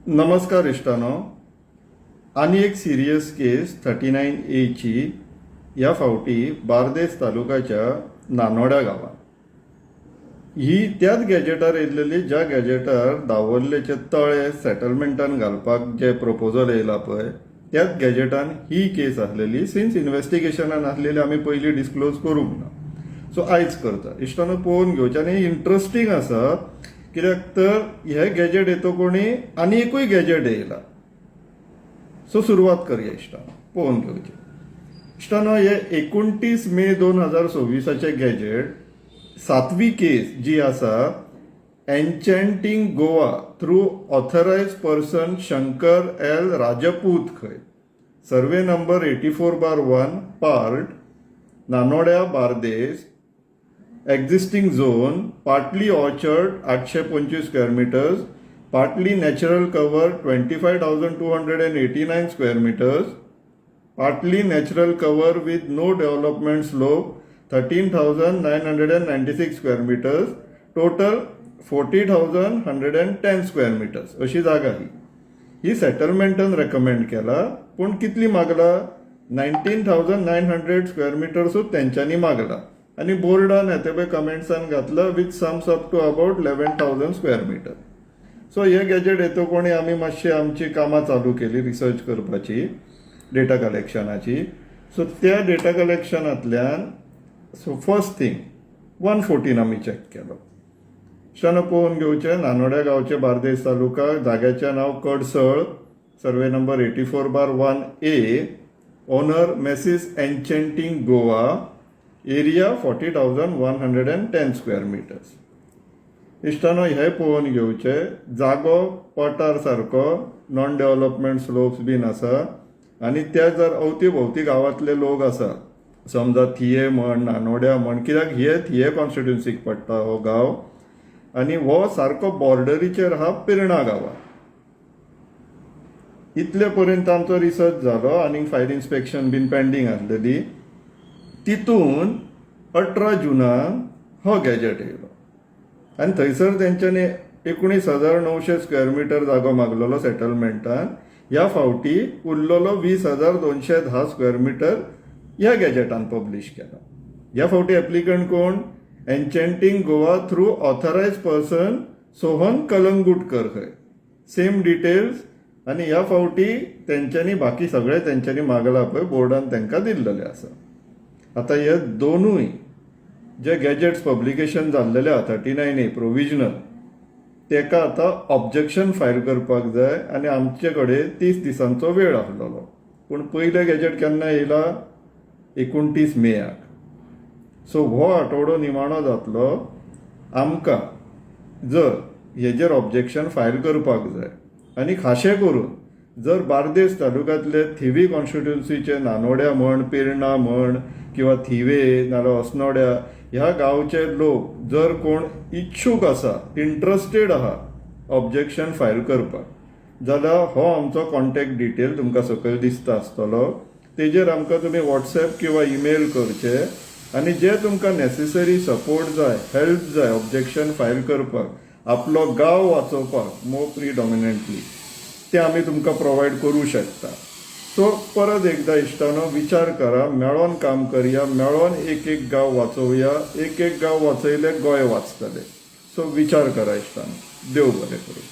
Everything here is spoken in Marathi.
नमस्कार इष्टानो. आणि एक सिरियस केस 39A ची ह्या फावटी बार्देस तालुक्याच्या नानोड्या गांवांत. ही त्याच गॅजेटार येयलेली ज्या गॅजेटार दावरलेचे तळे सेटलमेंटान घालपाक जे प्रपोजल येयला पळय त्याच गॅजेटान ही केस आसलेली. सिन्स इन्व्हेस्टिगेशनान आसलेली आमी पयलीं डिस्क्लोज करूंक ना, सो आयज करता. इश्टानो पळोवन घेवचें. आनी इंट्रस्टींग आसा कित्याक तर हे गॅजेट येतो कोणी आनी एकूय गॅजेट येयला. सो सुरवात करया इश्टानो, पळोवन घेवचें. इश्टानो हे 29 मे 2026 गॅजेट 7वी केस जी आसा enchanting Goa through authorised person Shankar L Rajput खंय, survey number 84/1 part Nanodya Bardez, existing zone partly orchard 825 square metres, partly natural cover 25,289 square metres, partly natural cover with no development slope 13,996 square meters, total 40,110 square meters अशी जागा ही सेटलमेंटान रेकमेंड केला. पूण कितली मागला? 19,900 स्क्वेअर मिटर्सूच तेंच्यांनी मागला. आनी बोर्डान येते पळय कमेंट्सान घातला with sums up to about 11,000 square metre. So हे गॅजेट येतो कोणी आमी मातशी आमची कामां चालू केली रिसर्च करपाची, डेटा कलेक्शनाची. सो त्या डेटा कलेक्शनांतल्यान सो फर्स्ट थिंग 114 आमी चॅक केलो. इश्टानो पळोवन घेवचें. नानोड्या गांवचे बार्देस तालुका, जाग्याचें नांव Kadsal, survey number 84/1 A, owner Messrs enchanting Goa, area 40,110 square metres. इश्टानो हे पळोवन घेवचें. जागो पठार सारको, नॉन डेव्हलपमेंट स्लोप्स बीन आसा. आनी त्या जर अवती भोवती गांवांतले लोक आसा, समजा थिये म्हण नानोड्या म्हण, कित्याक हे थिये कॉन्स्टिट्युन्सीक पडटा हो गांव. आनी हो सारको बॉर्डरीचेर आहा पिर्णा गांवांत. इतले पर्यंत आमचो रिसर्च जालो आनी फायर इन्स्पेक्शन बीन पेंडींग आसलेली. तितून 18 जुनाक हो गॅजेट येयलो आनी थंयसर तेंच्यांनी 19,900 स्क्वेअर मिटर जागो मागलेलो सेटलमेंटान. ह्या फावटी उरलेलो 20,210 स्क्वेअर मिटर ह्या गॅजेटान पब्लीश केला. ह्या फावटी एप्लिकंट कोण? Enchanting Goa through authorised person Sohan Kalangutkar खंय, सेम डिटेल्स. आनी ह्या फावटी तेंच्यांनी बाकी सगळे तेंच्यांनी मागला पळय बोर्डान तेंकां दिल्लेले आसा. आतां हे दोनूय जे गॅजेट्स पब्लिकेशन जाल्लेले आहा 39A प्रोविजनल, तेका आतां ऑब्जेक्शन फायल करपाक जाय आनी आमचे कडेन 30 दिसांचो वेळ आसलेलो. पूण पयले गॅजेट केन्ना येयला? 29 मेयाक. सो हो आठवडो निमाणो जातलो. आमकां जर हेजेर ऑब्जेक्शन फायल करपाक जाय आनी खाशें करून जर बार्देस तालुक्यांतले थिवी कॉन्स्टिट्युन्सीचे नानोड्या म्हण, पिर्णा म्हण, किंवा थिवे नाल्यार अस्नोड्या ह्या गांवचे लोक जर कोण इच्छूक आसा, इंट्रस्टेड आहा ऑब्जेक्शन फायल करपाक, जाल्यार हो आमचो कॉन्टॅक्ट डिटेल तुमकां सकयल दिसता आसतलो. तेजेर आमकां तुमी व्हॉट्सएप किंवा ईमेल करचे. आनी जे तुमकां नेसेसरी सपोर्ट जाय, हेल्प जाय ऑब्जेक्शन फायल करपाक, आपलो गांव वाचोवपाक मोर प्रिडॉमिनंटली, ते आमी तुमकां प्रोवायड करूं शकता. सो परत एकदा इश्टानो विचार करा, मेळोन काम करया, मेळोन एक एक गांव वाचोवया. एक एक गांव वाचयले गोंय वाचतले. सो विचार करा इश्टानो. देव बरें करूं.